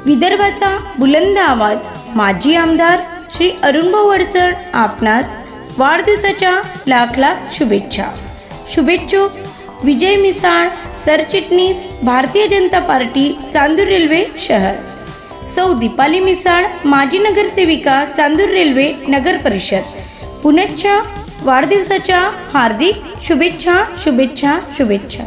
विदर्भाचा बुलंद आवाज माजी आमदार श्री अरुणभाऊ अडचण आपणास वाढदिवसाच्या लाख लाख शुभेच्छा। शुभेच्छुक विजय मिसाळ, सरचिटणीस भारतीय जनता पार्टी चांदूर रेल्वे शहर। सौ दीपाली मिसाळ, माजी नगरसेविका चांदूर रेल्वे नगर परिषद। पुनश्च वाढदिवसाच्या हार्दिक शुभेच्छा शुभेच्छा शुभेच्छा।